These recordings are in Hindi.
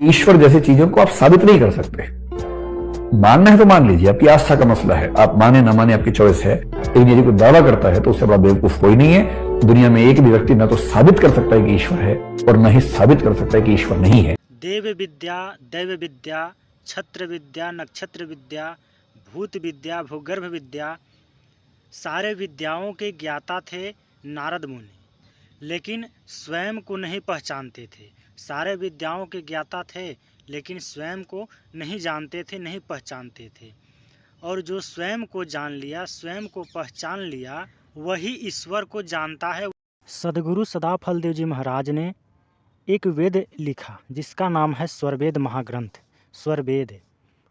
ईश्वर जैसी चीजों को आप साबित नहीं कर सकते। मानना है तो मान लीजिए, आपकी आस्था का मसला है, आप माने ना माने आपकी चॉइस है। लेकिन यदि कोई दावा करता है तो उससे बड़ा बेवकूफ कोई नहीं है। दुनिया में एक भी व्यक्ति ना तो साबित कर सकता है कि ईश्वर है और न ही साबित कर सकता है कि ईश्वर नहीं है। देव विद्या, दैव विद्या, छत्र विद्या, नक्षत्र विद्या, भूत विद्या, भूगर्भ विद्या, सारे विद्याओं के ज्ञाता थे नारद मुनि, लेकिन स्वयं को नहीं पहचानते थे। सारे विद्याओं के ज्ञाता थे लेकिन स्वयं को नहीं जानते थे, नहीं पहचानते थे। और जो स्वयं को जान लिया, स्वयं को पहचान लिया, वही ईश्वर को जानता है। सदगुरु सदाफलदेव जी महाराज ने एक वेद लिखा जिसका नाम है स्वरवेद महाग्रंथ। स्वरवेद,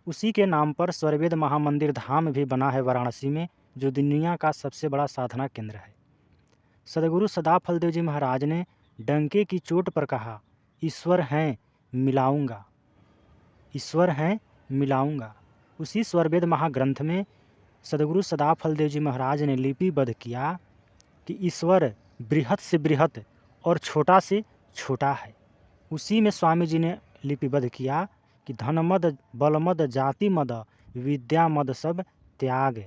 उसी के नाम पर स्वरवेद महामंदिर धाम भी बना है वाराणसी में, जो दुनिया का सबसे बड़ा साधना केंद्र है। सदगुरु सदाफलदेव जी महाराज ने डंके की चोट पर कहा, ईश्वर हैं मिलाऊंगा, ईश्वर हैं मिलाऊंगा। उसी स्वरवेद महाग्रंथ में सदगुरु सदाफलदेव जी महाराज ने लिपिबद्ध किया कि ईश्वर बृहत से बृहत और छोटा से छोटा है। उसी में स्वामी जी ने लिपिबद्ध किया कि धन मद, बल मद, जाति मद, विद्या मद सब त्याग।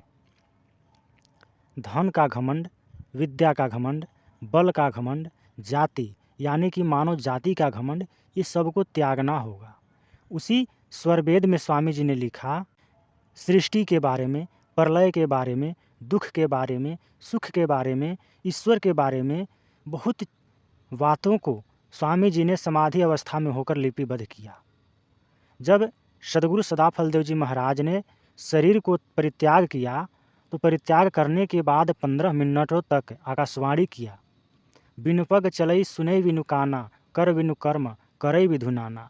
धन का घमंड, विद्या का घमंड, बल का घमंड, जाति यानी कि मानव जाति का घमंड, ये सबको त्यागना होगा। उसी स्वरवेद में स्वामी जी ने लिखा सृष्टि के बारे में, प्रलय के बारे में, दुख के बारे में, सुख के बारे में, ईश्वर के बारे में बहुत बातों को स्वामी जी ने समाधि अवस्था में होकर लिपिबद्ध किया। जब सदगुरु सदाफलदेव जी महाराज ने शरीर को परित्याग किया तो परित्याग करने के बाद 15 मिनटों तक आकाशवाणी किया, बिनु पग चलई सुनई बिनु काना, कर बिनु कर्म करई विधु नाना।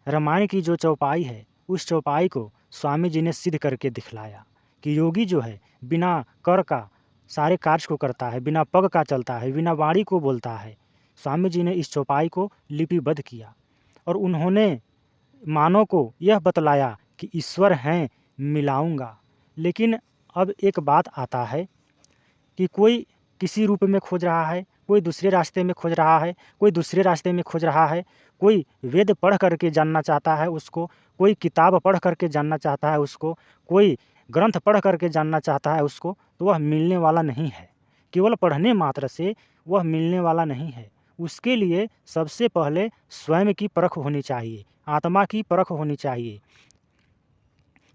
रामायण की जो चौपाई है, उस चौपाई को स्वामी जी ने सिद्ध करके दिखलाया कि योगी जो है बिना कर का सारे कार्य को करता है, बिना पग का चलता है, बिना वाणी को बोलता है। स्वामी जी ने इस चौपाई को लिपिबद्ध किया और उन्होंने मानव को यह बतलाया कि ईश्वर हैं मिलाऊंगा। लेकिन अब एक बात आता है कि कोई किसी रूप में खोज रहा है, कोई दूसरे रास्ते में खोज रहा है, कोई दूसरे रास्ते में खोज रहा है, कोई वेद पढ़ करके जानना चाहता है उसको, कोई किताब पढ़ करके जानना चाहता है उसको, कोई ग्रंथ पढ़ करके जानना चाहता है उसको, तो वह मिलने वाला नहीं है। केवल पढ़ने मात्र से वह मिलने वाला नहीं है। उसके लिए सबसे पहले स्वयं की परख होनी चाहिए, आत्मा की परख होनी चाहिए।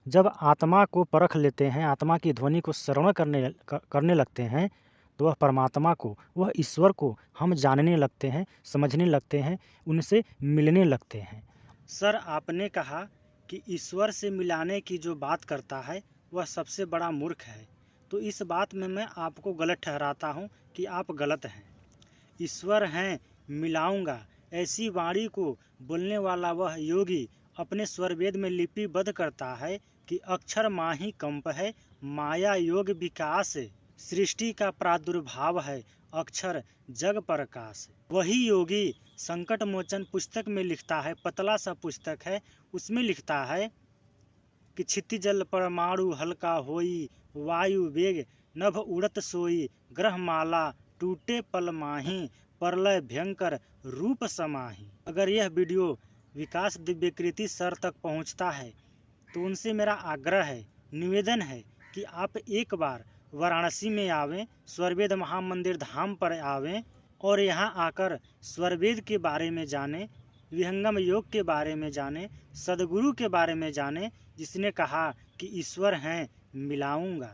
जब आत्मा को परख लेते हैं, आत्मा की ध्वनि को श्रवण करने लगते हैं, तो वह परमात्मा को, वह ईश्वर को हम जानने लगते हैं, समझने लगते हैं, उनसे मिलने लगते हैं। सर, आपने कहा कि ईश्वर से मिलाने की जो बात करता है वह सबसे बड़ा मूर्ख है, तो इस बात में मैं आपको गलत ठहराता हूँ कि आप गलत हैं। ईश्वर हैं मिलाऊंगा, ऐसी वाणी को बोलने वाला वह योगी अपने स्वरवेद में लिपिबद्ध करता है कि अक्षर माही कंप है, माया योग विकास, सृष्टि का प्रादुर्भाव है, अक्षर जग प्रकाश। वही योगी संकट मोचन पुस्तक में लिखता है, पतला सा पुस्तक है, उसमें लिखता है कि क्षितिजल परमाणु हल्का होई, वायु वेग नभ उड़त सोई, ग्रह माला टूटे पल माही, प्रलय भयंकर रूप समाही। अगर यह वीडियो विकास दिव्यकृति सर तक पहुंचता है तो उनसे मेरा आग्रह है, निवेदन है कि आप एक बार वाराणसी में आवें, स्वरवेद महामंदिर धाम पर आवें और यहाँ आकर स्वरवेद के बारे में जानें, विहंगम योग के बारे में जानें, सदगुरु के बारे में जानें, जिसने कहा कि ईश्वर हैं मिलाऊंगा।